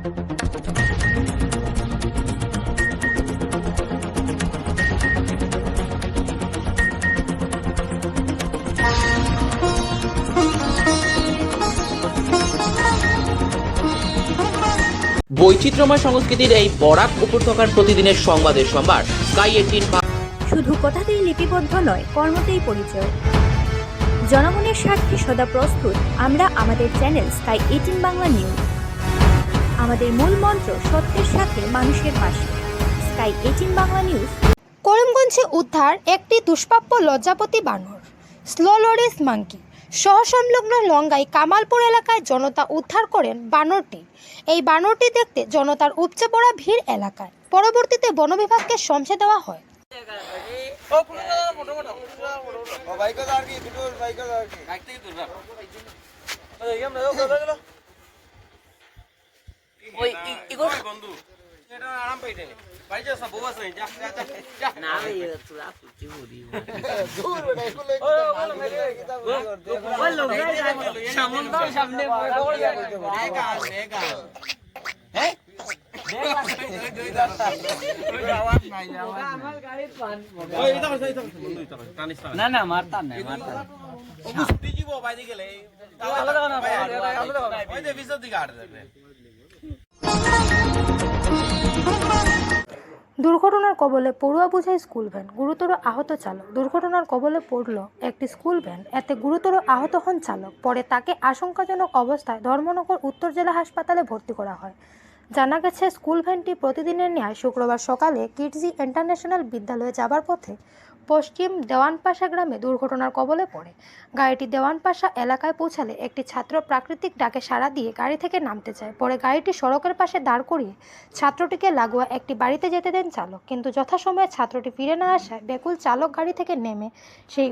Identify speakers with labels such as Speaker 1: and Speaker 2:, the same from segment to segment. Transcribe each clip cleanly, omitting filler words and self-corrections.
Speaker 1: বৈচিত্র্যময় সংস্কৃতির এই বরাক উপত্যকার প্রতিদিনের সংবাদের সম্ভার স্কাই 18।
Speaker 2: শুধু কথাতেই লিপিবদ্ধ নয়, কর্মতেই পরিচয়। জনগণের স্বার্থে সদা প্রস্তুত আমরা আমাদের চ্যানেল স্কাই 18 বাংলা নিউজ। আমাদের মূল মন্ত্র সত্যের সাথে মানুষের পাশে। Sky 18 Bangla news.
Speaker 3: করিমগঞ্জে উদ্ধার একটি দুষ্প্রাপ্য লজ্জাপতি বানর, স্লোলোরিস মাঙ্কি। সহসংলগ্ন লঙ্গাই কামালপুর এলাকায় জনতা উদ্ধার করেন বানরটি। এই বানরটি দেখতে জনতার উপচে পড়া ভিড় এলাকায়। পরবর্তীতে বন বিভাগকে সমঝে দেওয়া হয়।
Speaker 4: না না মারতা না মারতা
Speaker 3: দুর্ঘটনার কবলে পড়ুয়া বোঝাই স্কুল ভ্যান, গুরুতর আহত চালক। দুর্ঘটনার কবলে পড়ল একটি স্কুল ভ্যান, এতে গুরুতর আহত হন চালক। পরে তাকে আশঙ্কাজনক অবস্থায় ধর্মনগর উত্তর জেলা হাসপাতালে ভর্তি করা হয়। জানা গেছে, স্কুল ভ্যানটি প্রতিদিনের ন্যায় শুক্রবার সকালে কিডজি ইন্টারন্যাশনাল বিদ্যালয়ে যাবার পথে পশ্চিম দেওয়ানপাশা গ্রামে দুর্ঘটনার কবলে পড়ে। গাড়িটি দেওয়ানপাশা এলাকায় পৌঁছালে একটি ছাত্র প্রাকৃতিক ডাকে সাড়া দিয়ে গাড়ি থেকে নামতে চায়। পরে গাড়িটি সড়কের পাশে দাঁড় করিয়ে ছাত্রটিকে লাগোয়া একটি বাড়িতে যেতে দেন চালক, কিন্তু যথাসময়ে ছাত্রটি ফিরে না আসায় বেকুল চালক গাড়ি থেকে নেমে সেই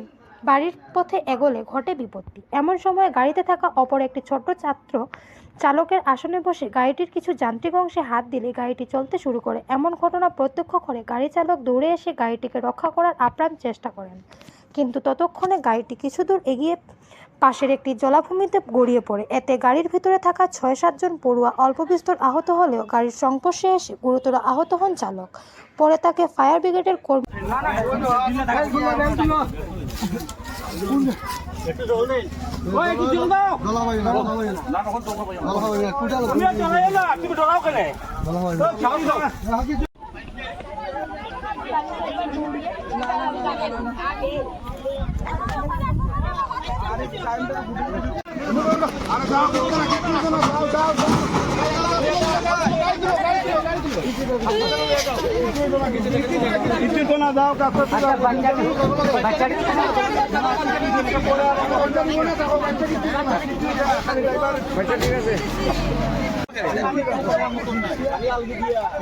Speaker 3: বাড়ির পথে এগোলে ঘটে বিপত্তি। এমন সময় গাড়িতে থাকা অপর একটি ছোট্ট ছাত্র চালকের আসনে বসে গাড়িটির কিছু যান্ত্রিক অংশে হাত দিলে গাড়িটি চলতে শুরু করে। এমন ঘটনা প্রত্যক্ষ করে গাড়ি চালক দৌড়ে এসে গাড়িটিকে রক্ষা করার আপ্রাণ চেষ্টা করেন, কিন্তু ততক্ষণে গাড়িটি কিছু দূর এগিয়ে পাশের একটি জলাভূমিতে গড়িয়ে পড়ে। এতে গাড়ির ভিতরে থাকা ৬-৭ জন পড়ুয়া অল্প বিস্তর আহত হলেও গাড়ির সংস্পর্শে এসে গুরুতর আহত হন চালক। পরে তাকে ফায়ার ব্রিগেডের কর্মী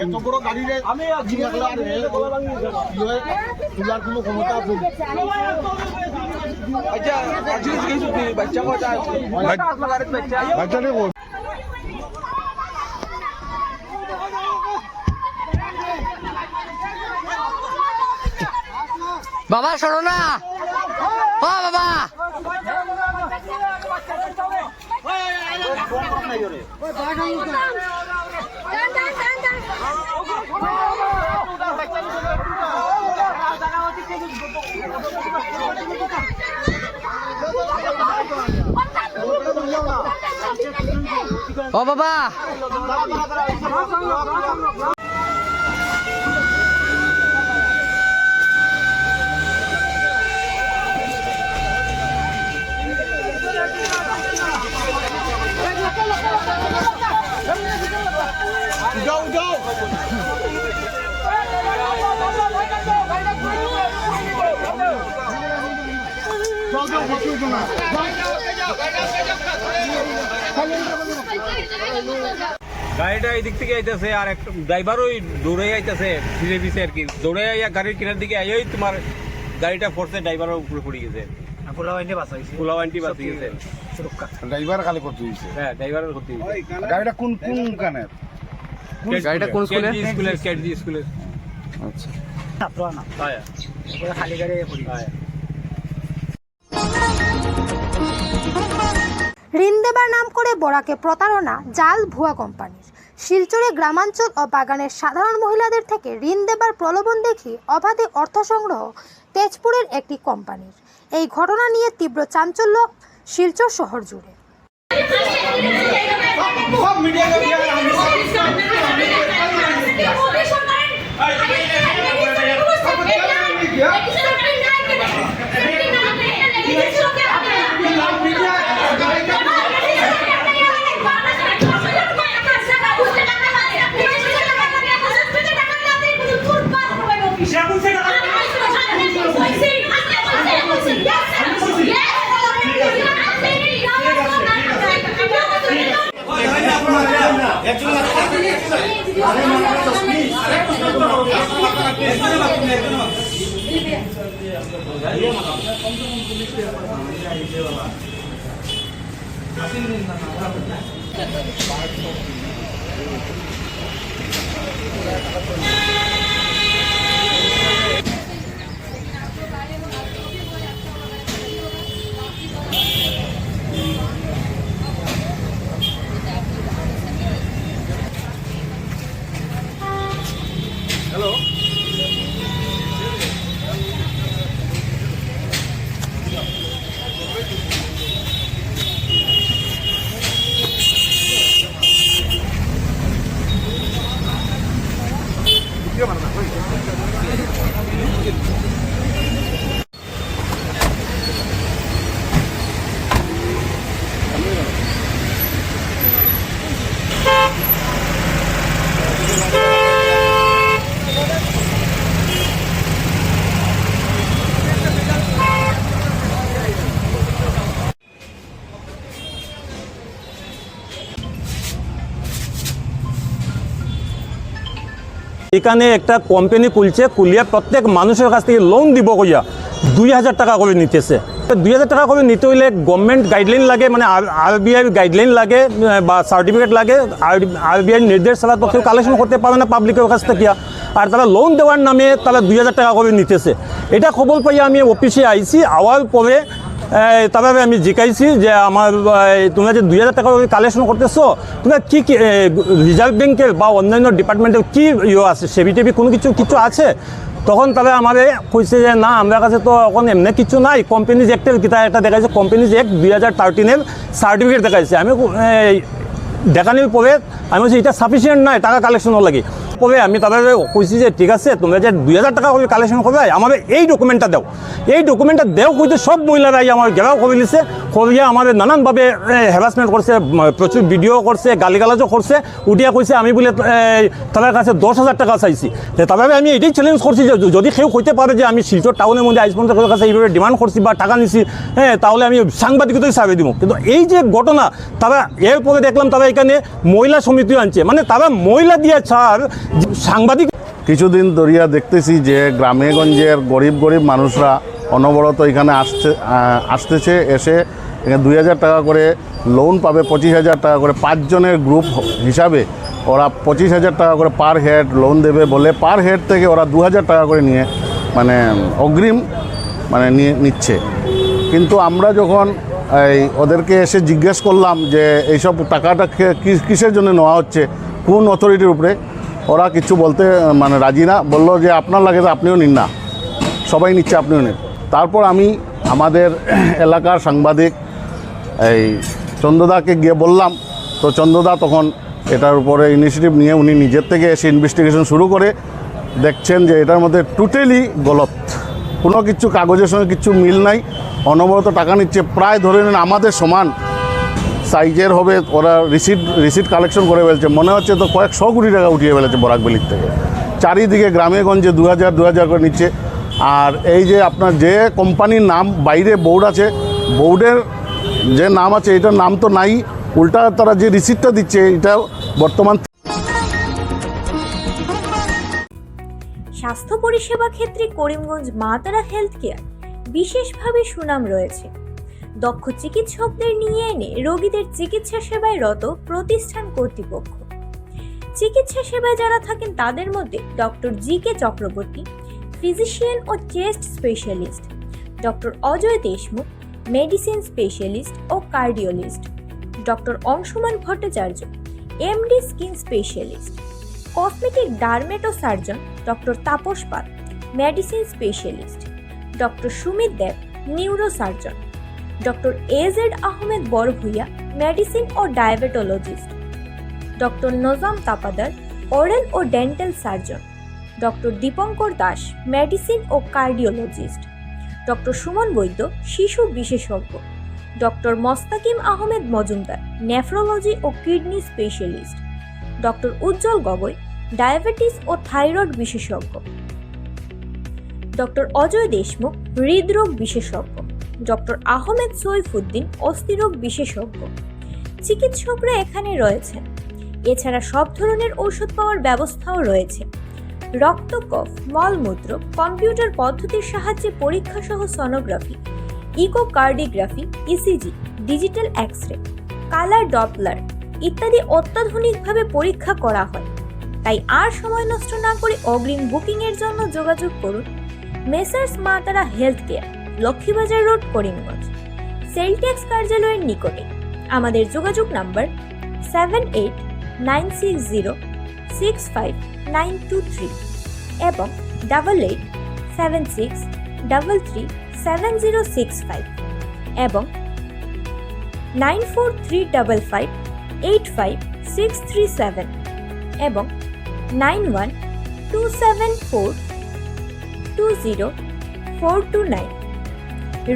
Speaker 5: এত বড় গাড়ি আমি তোলার কোনো ক্ষমতা আছে?
Speaker 4: বাবা শোনো না, ও বাবা ও বাবা
Speaker 6: গাড়িটা এই দিক থেকে আইতেছে আর একটা ড্রাইভারও দৌড়ে আইতেছে ধীরে ধীরে আর কি, দৌড়ে আইয়া গাড়ির কিনার দিকে আইই তোমার গাড়িটা ফোর্সে ড্রাইভারের উপরে পড়ে গেছে।
Speaker 5: ড্রাইভার খালি করতে দিয়েছে।
Speaker 6: হ্যাঁ ড্রাইভারের ক্ষতি হয়েছে।
Speaker 5: গাড়িটা কোন কোন কানের?
Speaker 4: গাড়িটা কোন স্কুলের?
Speaker 6: কেডজি স্কুলের।
Speaker 5: আচ্ছা
Speaker 4: খালি গাড়ি
Speaker 3: ঋণ দেবার নাম করে বরাকে প্রতারণা, জাল ভুয়া কোম্পানির। শিলচরে গ্রামাঞ্চল ও বাগানের সাধারণ মহিলাদের থেকে ঋণ দেবার প্রলোভন দেখি অবাধে অর্থ সংগ্রহ তেজপুরের একটি কোম্পানির। এই ঘটনা নিয়ে তীব্র চাঞ্চল্য শিলচর শহর জুড়ে।
Speaker 7: এখানে একটা কোম্পানি খুলছে, খুলিয়া প্রত্যেক মানুষের কাছ থেকে লোন দিব কইয়া 2000 টাকা করে নিতেছে। 2000 টাকা করে নিতে হইলে গভর্নমেন্ট গাইডলাইন লাগে, মানে আরবিআই গাইডলাইন লাগে বা সার্টিফিকেট লাগে। আরবিআই নির্দেশ ছাড়া তো কেউ কালেকশন করতে পারে না পাবলিকের কাছ থেকে। আর তারা লোন দেওয়ার নামে তারা 2000 টাকা করে নিতেছে। এটা খবর পাইয়া আমি অফিসে আইছি, আওয়ার পরে তারপরে আমি জিজ্ঞাসি যে আমার তোমরা যে 2000 টাকা কালেকশন করতেছো, তোমরা কী কী রিজার্ভ ব্যাংকের বা অন্যান্য ডিপার্টমেন্টের কী আছে, সেবি টেবি কোনো কিছু আছে? তখন তারা আমাদের কইছে যে না, আমার কাছে তো এখন এমনি কিছু নাই। কোম্পানিজ অ্যাক্টের কিতা একটা দেখাইছে, কোম্পানিজ অ্যাক্ট 2013 সার্টিফিকেট দেখাইছে। আমি দেখানোর পরে আমি বলছি এটা সাফিসিয়েন্ট নাই, টাকা কালেকশনও লাগে। পরে আমি তাদের কইছি যে ঠিক আছে, তোমরা যে 2000 টাকা করে কালেকশন করবে, আমাদের এই ডকুমেন্টটা দাও। এই ডকুমেন্টটা দেও কইতে সব মহিলারাই আমার ঘেরাও করে নিছে, করিয়া আমাদের নানানভাবে হ্যারাসমেন্ট করছে, প্রচুর ভিডিও করছে, গালিগালাজও করছে। উঠিয়া কইছে আমি বলে তাদের কাছে 10,000 টাকা চাইছি। তারপরে আমি এটাই চ্যালেঞ্জ করছি যে যদি কেউ হইতে পারে যে আমি শিলচর টাউনের মধ্যে আইসপন্সের কাছে এইভাবে ডিমান্ড করছি বা টাকা নিছি, তাহলে আমি সাংবাদিকতাই সার্ভে দিব। কিন্তু এই যে ঘটনা, তারা এরপরে দেখলাম তারা এখানে মহিলা সমিতিও আনছে, মানে তারা মহিলা দিয়ে ছাড় সাংবাদিক।
Speaker 5: কিছুদিন ধরিয়া দেখতেছি যে গ্রামে গঞ্জের গরিব মানুষরা অনবরত এখানে আসতেছে, এসে এখানে 2000 টাকা করে লোন পাবে, 25,000 টাকা করে 5 জনের গ্রুপ হিসাবে ওরা 25,000 টাকা করে পার হেড লোন দেবে বলে পার হেড থেকে ওরা 2000 টাকা করে নিয়ে মানে অগ্রিম মানে নিচ্ছে। কিন্তু আমরা যখন ওদেরকে এসে জিজ্ঞেস করলাম যে এইসব টাকাটা কিসের জন্য নেওয়া হচ্ছে, কোন অথরিটির উপরে, ওরা কিছু বলতে মানে রাজি না। বললো যে আপনার লাগে তো আপনিও নিন না, সবাই নিচ্ছে আপনিও নিন। তারপর আমি আমাদের এলাকার সাংবাদিক এই চন্দ্রদাকে গিয়ে বললাম, তো চন্দ্রদা তখন এটার উপরে ইনিশিয়েটিভ নিয়ে উনি নিজের থেকে এসে ইনভেস্টিগেশন শুরু করে দেখছেন যে এটার মধ্যে টোটালি গলত, কোনো কিছু কাগজের সঙ্গে কিছু মিল নাই, অনবরত টাকা নিচ্ছে। প্রায় ধরে নেন আমাদের সমান সাইজের হবে, ওরা রিসিট কালেকশন করে ফেলছে। মনে হচ্ছে তো কয়েকশো কোটি টাকা উঠিয়ে ফেলেছে বরাকবেলির থেকে। চারিদিকে গ্রামে গঞ্জে 2000 করে নিচ্ছে। আর এই যে আপনার যে কোম্পানির নাম বাইরে বোর্ড আছে, বোর্ডের যে নাম আছে এটার নাম তো নাই, উল্টা তারা যে রিসিটটা দিচ্ছে এটা বর্তমান।
Speaker 2: স্বাস্থ্য পরিষেবা ক্ষেত্রে করিমগঞ্জ মা তারা হেলথ কেয়ার বিশেষভাবে সুনাম রয়েছে। দক্ষ চিকিৎসকদের নিয়ে এনে রোগীদের চিকিৎসা সেবায় রত প্রতিষ্ঠান কর্তৃপক্ষ। চিকিৎসা সেবায় যারা থাকেন তাদের মধ্যে ডক্টর জি.কে. চক্রবর্তী, ফিজিশিয়ান ও chest specialist, doctor Ajay Deshmukh, medicine specialist ও cardiologist, doctor Anshuman Bhattacharya, MD skin specialist, cosmetic dermato surgeon doctor Tapas Pal, medicine specialist doctor Sumit Deb, neuro surgeon doctor AZ Ahmed Barbhuiya, medicine ও diabetologist doctor Najam Tapadar, oral ও dental surgeon doctor Dipankar Das, medicine ও cardiologist doctor Suman Baidya, শিশু বিশেষজ্ঞ doctor Mostakim Ahmed Majumder, nephrology ও kidney specialist doctor উজ্জ্বল Gogoi, diabetes ও thyroid বিশেষজ্ঞ doctor Ajay Deshmukh, হৃদরোগ বিশেষজ্ঞ doctor Ahmed Saifuddin, অস্থিরোগ বিশেষজ্ঞ। চিকিৎসকরা এখানে রয়েছেন। এছাড়া সব ধরনের ঔষধ পাওয়ার ব্যবস্থাও রয়েছে। রক্ত, কফ, মলমূত্র কম্পিউটার পদ্ধতির সাহায্যে পরীক্ষা সহ sonography, echocardiography, ECG, digital X-ray, colour Doppler ইত্যাদি অত্যাধুনিকভাবে পরীক্ষা করা হয়। তাই আর সময় নষ্ট না করে অগ্রিম বুকিংয়ের জন্য যোগাযোগ করুন মেসার্স মা তারা health care, Laxmibazar road, Karimganj, sell tax কার্যালয়ের নিকটে। আমাদের যোগাযোগ নাম্বার 7896065923 এবং 8876337065 এবং 9435585637 এবং 9127420429।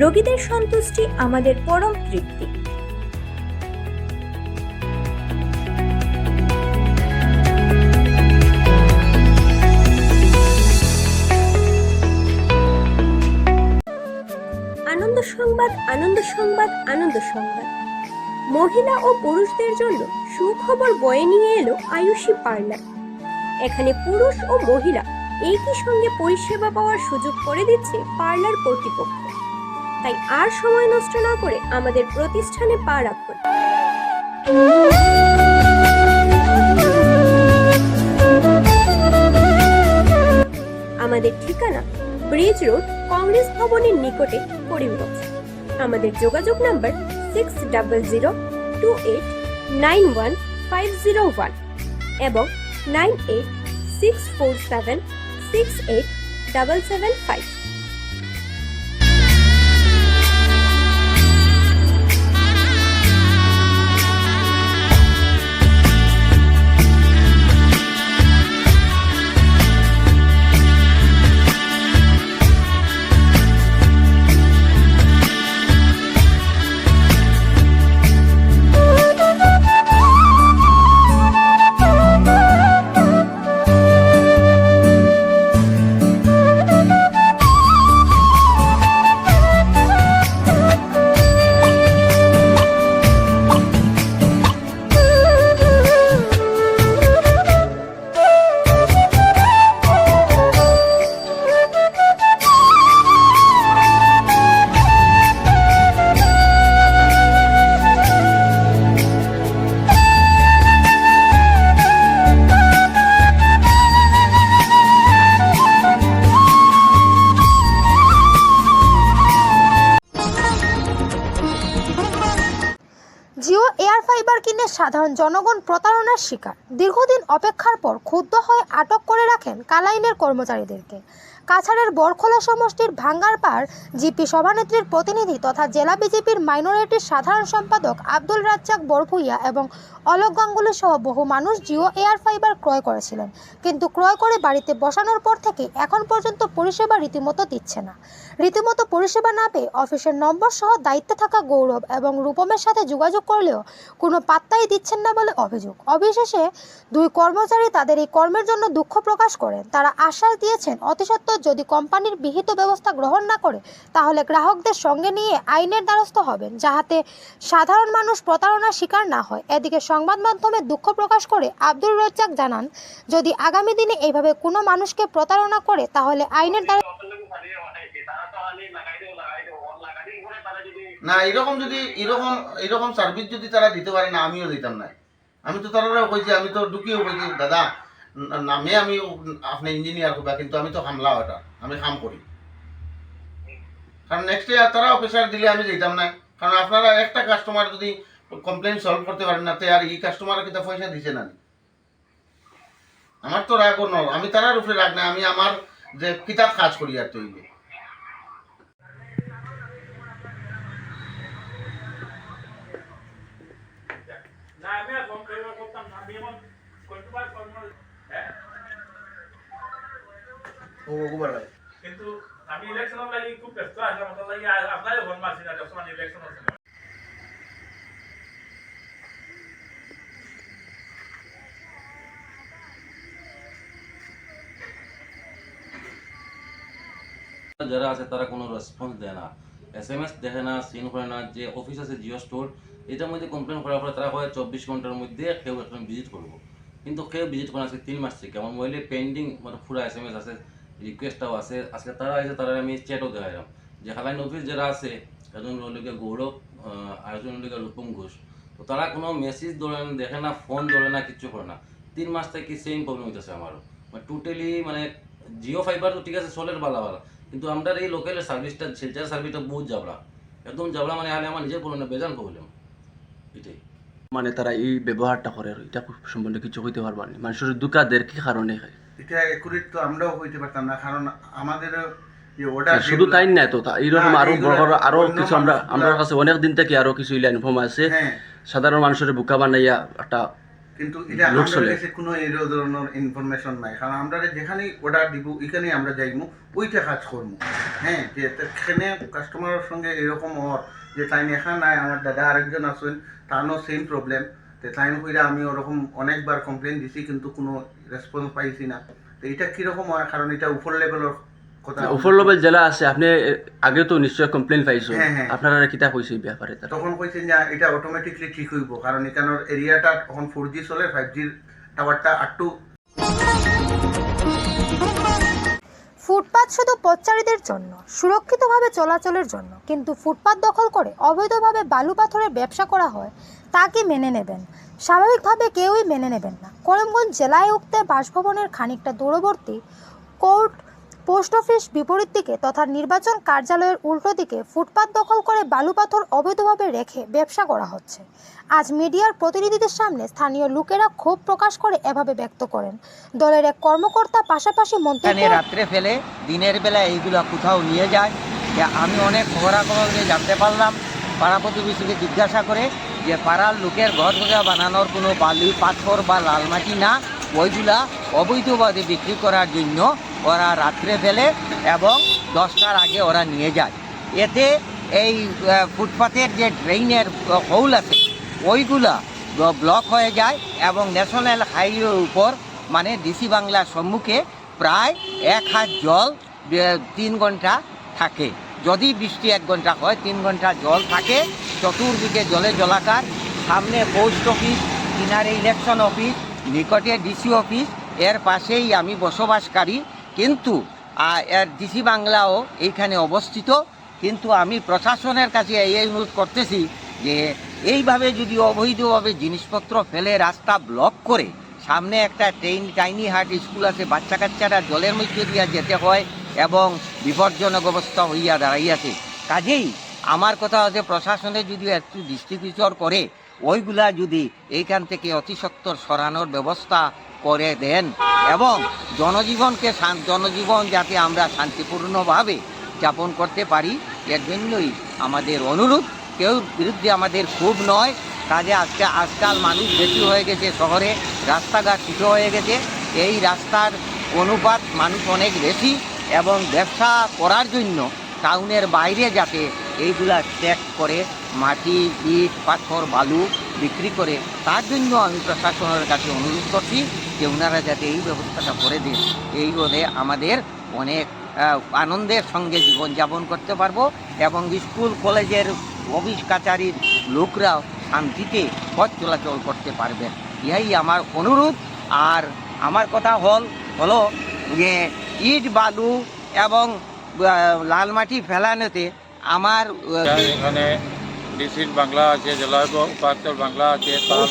Speaker 2: রোগীদের সন্তুষ্টি আমাদের পরম তৃপ্তি। আনন্দ সংবাদ, আনন্দ সংবাদ, আনন্দ সংবাদ। মহিলা ও পুরুষদের জন্য সুখবর বয়ে নিয়ে এলো আয়ুষী পার্লার। এখানে পুরুষ ও মহিলা একই সঙ্গে পরিষেবা পাওয়ার সুযোগ করে দিচ্ছে পার্লার কর্তৃপক্ষ। তাই আর সময় নষ্ট না করে আমাদের প্রতিষ্ঠানে পা রাখুন। আমাদের ঠিকানা ব্রিজ রোড, কংগ্রেস ভবনের নিকটে, করিমগঞ্জ। আমাদের যোগাযোগ নাম্বার 6000289151 এবং 9864768775।
Speaker 3: জিও এয়ার ফাইবার কিনে সাধারণ জনগণ প্রতারণার শিকার। দীর্ঘদিন অপেক্ষার পর ক্ষুব্ধ হয়ে আটক করে রাখেন কালাইনের কর্মচারীদেরকে। কাছাড়ের বরখোলা সমষ্টির ভাঙ্গারপাড় জিপি সভানেত্রীর প্রতিনিধি তথা জেলা বিজেপির মাইনরিটির সাধারণ সম্পাদক আব্দুল রাজ্জাক বরভূইয়া এবং অলোক গাঙ্গুলি সহ বহু মানুষ জিও এয়ার ফাইবার ক্রয় করেছিলেন, কিন্তু ক্রয় করে বাড়িতে বসানোর পর থেকে এখন পর্যন্ত পরিষেবা রীতিমতো দিচ্ছে না। রীতিমতো পরিষেবা না পেয়ে অফিসের নম্বর সহ দায়িত্বে থাকা গৌরব এবং রূপমের সাথে যোগাযোগ করলেও কোনো পাত্তাই দিচ্ছেন না বলে অভিযোগ। অবশেষে দুই কর্মচারী তাদের এই কর্মের জন্য দুঃখ প্রকাশ করেন। তারা আশ্বাস দিয়েছেন অতি সত্বর যদি কোম্পানির বিহিত ব্যবস্থা গ্রহণ না করে তাহলে গ্রাহকদের সঙ্গে নিয়ে আইনের দ্বারস্থ হবেন, যাহাতে সাধারণ মানুষ প্রতারণার শিকার না হয়। এদিকে সংবাদ মাধ্যমে দুঃখ প্রকাশ করে আব্দুল রাজ্জাক জানান, যদি আগামী দিনে এইভাবে কোনো মানুষকে প্রতারণা করে তাহলে আইনের দ্বারা
Speaker 8: না এরকম যদি এরকম সার্ভিস যদি তারা দিতে পারে না, আমিও দিতাম না। আমি তো তারাও কইছি, আমি তো ঢুকিও কইছি দাদা নামে আমি আপনি ইঞ্জিনিয়ার হবা, কিন্তু আমি তো হামলা ওটা আমি কাম করি। কারণ নেক্সট ডে তারাও প্রেশার দিলে আমি যেতাম না। কারণ আপনারা একটা কাস্টমার যদি কমপ্লেন সলভ করতে পারেন না, তো আর এই কাস্টমার কিতা পয়সা দিছে না? আমার তো রাগ ন, আমি তারার উপরে রাগ না, আমি আমার যে কিতাব কাজ করি আর তৈরি।
Speaker 9: কিন্তু আমি ইলেকশনের লাগি খুব ব্যস্ত আছি, আমার লাগি আপনারই ফোন মারছি না, যখন ইলেকশন আছে।
Speaker 10: যারা আছে তারা কোনো রেসপন্স দেয় না, SMS দেখে না, সিন করে না। যে অফিস আছে জিও স্টোর, এটার মধ্যে কমপ্লেন করার পরে তারা হয় 24 ঘন্টার মধ্যে কেউ এখন ভিজিট করবো, কিন্তু কেউ ভিজিট করে আজকে 3 মাস থেকে। আমার মোবাইলে পেন্ডিং মানে পুরো SMS আছে, রিকোয়েস্টটাও আছে। আজকে তারা আছে, তারা আমি চ্যাটও দেখাইলাম যে হালাইন অফিস যারা আছে, একজন হলিকে গৌরব আর একজন হলিকে রূপম ঘোষ, তো তারা কোনো মেসেজ ধরে না, দেখে না, ফোন ধরে না, কিচ্ছু করে না। 3 মাস থেকে সেম প্রবলেম হইতেছে আমারও, মানে টোটালি মানে জিও ফাইবার তো ঠিক আছে চলের বালা, কিন্তু আমরা এই লোকাল সার্ভিসটা, শিলচর সার্ভিসটা বহুত জাবলা, একদম জাবলা। মানে হালে আমার নিজের বললাম না, বেজান প্রবলেম এটাই।
Speaker 11: মানে তারা এই ব্যবহারটা করে, এটা খুব সম্বন্ধে কিছু হইতে পারবার না। মানুষের দুঃখাদের কি কারণে হয়
Speaker 8: এটা একুরেট তো আমরাও হইতে পারতাম না, কারণ আমাদের যে অর্ডার
Speaker 11: শুধু তাই না তো, এইরকম আরো বড় বড় আরো কিছু আমরা কাছে অনেক দিন থেকে আরো কিছু ইনফর্ম আছে, সাধারণ মানুষের বুকা বানাইয়া একটা, কিন্তু এটা আমাদের কাছে কোনো এই ধরনের ইনফরমেশন নাই। কারণ আমরা যেখানেই অর্ডার দিব এখানেই আমরা যাইমু, ওইটা কাজ করবো। হ্যাঁ, যে সেখানে কাস্টমারের সঙ্গে এরকম ওর যে তাই এখানে নাই, আমার দাদা আরেকজন আছেন, তারও সেম প্রবলেম। তো তাই হইলে আমি ওরকম অনেকবার কমপ্লেন দিছি, কিন্তু কোনো রেসপন্স পাইছি না। তো এটা কীরকম হয়, কারণ এটা উপর লেভেলের কথা। উপর লেভেল জেলা আছে, আপনি আগে তো নিশ্চয় কমপ্লেন পাইছো, আপনারা কিতা কইছে এই ব্যাপারে? তখন কইছেন যে এটা অটোমেটিকলি ঠিক হইব, কারণ এখানের এরিয়াটা এখন 4G চলে, 5G টাওয়ারটা আটটু।
Speaker 3: ফুটপাত শুধু পথচারীদের জন্য, সুরক্ষিতভাবে চলাচলের জন্য, কিন্তু ফুটপাত দখল করে অবৈধভাবে বালু পাথরের ব্যবসা করা হয়, তা কি মেনে নেবেন? স্বাভাবিকভাবে কেউই মেনে নেবেন না। করিমগঞ্জ জেলায় উক্ত বাসভবনের খানিকটা দূরবর্তী কোর্ট, পোস্ট অফিস বিপরীত দিকে তথা নির্বাচন কার্যালয়ের উল্টো দিকে ফুটপাত দখল করে বালু পাথর অবৈধভাবে রেখে ব্যবসা করা হচ্ছে। আজ মিডিয়ার প্রতিনিধিদের সামনে স্থানীয় লোকেরা ক্ষোভ প্রকাশ করে এভাবে ব্যক্ত করেন। দলের এক কর্মকর্তা পাশাপাশি মন্তব্য,
Speaker 4: রাত্রে ফেলে দিনের বেলা এইগুলো কোথাও নিয়ে যায়। আমি অনেক খবরাখবর নিয়ে জানতে পারলাম, পাড়া প্রতিবেশীকে জিজ্ঞাসা করে, যে পাড়ার লোকের ঘর ঘরে বানানোর কোনো বালি পাথর বা লাল মাটি না, ওইগুলা অবৈধভাবে বিক্রি করার জন্য ওরা রাত্রে ফেলে এবং 10টার আগে ওরা নিয়ে যায়। এতে এই ফুটপাথের যে ড্রেইনের হোল আছে ওইগুলা ব্লক হয়ে যায় এবং ন্যাশনাল হাইওয়ের উপর মানে ডিসি বাংলার সম্মুখে প্রায় 1 হাত জল 3 ঘন্টা থাকে। যদি বৃষ্টি 1 ঘন্টা হয়, 3 ঘন্টা জল থাকে। চতুর্দিকে জলে জলাকার, সামনে পোস্ট অফিস, কিনারে ইলেকশন অফিস, নিকটে ডিসি অফিস, এর পাশেই আমি বসবাসকারী। কিন্তু এর ডিসি বাংলাও এইখানে অবস্থিত। কিন্তু আমি প্রশাসনের কাছে এই অনুরোধ করতেছি যে এইভাবে যদি অবৈধভাবে জিনিসপত্র ফেলে রাস্তা ব্লক করে, সামনে একটা টাইনি হার্ট স্কুল আছে, বাচ্চা কাচ্চারা জলের মধ্যে দিয়ে যেতে হয় এবং বিপজ্জনক অবস্থা হইয়া দাঁড়াইয়াছে। কাজেই আমার কথা হচ্ছে প্রশাসনে যদি একটু দৃষ্টিগোচর করে ওইগুলা যদি এইখান থেকে অতি সত্বর সরানোর ব্যবস্থা করে দেন এবং জনজীবন যাতে আমরা শান্তিপূর্ণভাবে যাপন করতে পারি, এর জন্যই আমাদের অনুরোধ। কেউ বিরুদ্ধে আমাদের ক্ষোভ নয়। কাজে আজকাল মানুষ বেশি হয়ে গেছে, শহরে রাস্তাঘাট ছোট হয়ে গেছে, এই রাস্তার অনুপাত মানুষ অনেক বেশি এবং ব্যবসা করার জন্য টাউনের বাইরে যাতে এইগুলা ট্যাগ করে মাটি, ইট, পাথর, বালু বিক্রি করে, তার জন্য আমি প্রশাসনের কাছে অনুরোধ করছি যে ওনারা যাতে এই ব্যবস্থাটা করে দেন। এই বলে আমাদের অনেক আনন্দের সঙ্গে জীবনযাপন করতে পারবো এবং স্কুল কলেজের অফিস কাছারির লোকরাও শান্তিতে পথ চলাচল করতে পারবেন। ইহাই আমার অনুরোধ। আর আমার কথা হলো যে ইট, বালু এবং লাল মাটি ফেলানোতে আমার
Speaker 6: এখানে ডিসির বাংলা আছে, জেলা উপায়ুক্ত বাংলা আছে, তার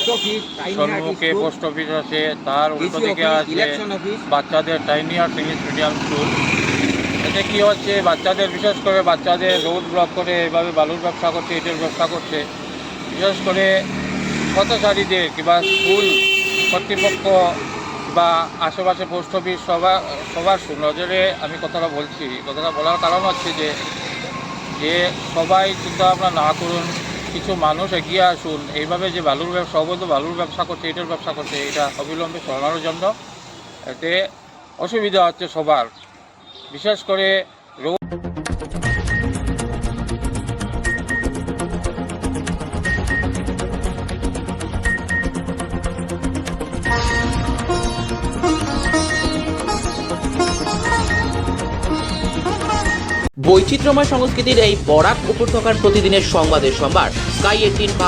Speaker 6: সম্মুখে পোস্ট অফিস আছে, তার উল্টো দিকে আছে বাচ্চাদের টাইনি আর ইংলিশ মিডিয়াম স্কুল। এতে কী হচ্ছে, বাচ্চাদের বিশেষ করে বাচ্চাদের রোড ব্লক করে এভাবে বালুর ব্যবসা করছে, ইটের ব্যবসা করছে। বিশেষ করে পথচারীদের কিংবা স্কুল কর্তৃপক্ষ বা আশেপাশে পোস্ট অফিস সবার সুনজরে আমি কথাটা বলছি। কথাটা বলার কারণ হচ্ছে যে সবাই চিন্তা ভাবনা না করুন, কিছু মানুষ এগিয়ে আসুন, এইভাবে যে বালুর ব্যবসা, অবৈধ বালুর ব্যবসা করছে, এটার ব্যবসা করছে, এটা অবিলম্বে সরানোর জন্য। এতে অসুবিধা হচ্ছে সবার, বিশেষ করে
Speaker 1: বৈচিত্র্যময় সংস্কৃতির এই বরাক উপত্যকার প্রতিদিনের সংবাদের সম্ভার স্কাই 18।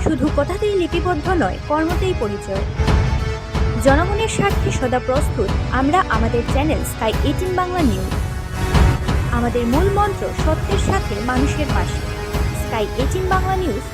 Speaker 2: শুধু কথাতেই লিপিবদ্ধ নয়, কর্মতেই পরিচয়। জনগণের স্বার্থে সদা প্রস্তুত আমরা আমাদের চ্যানেল স্কাই 18 বাংলা নিউজ। আমাদের মূল মন্ত্র সত্যের সাথে মানুষের পাশে। Sky 18 Bangla news.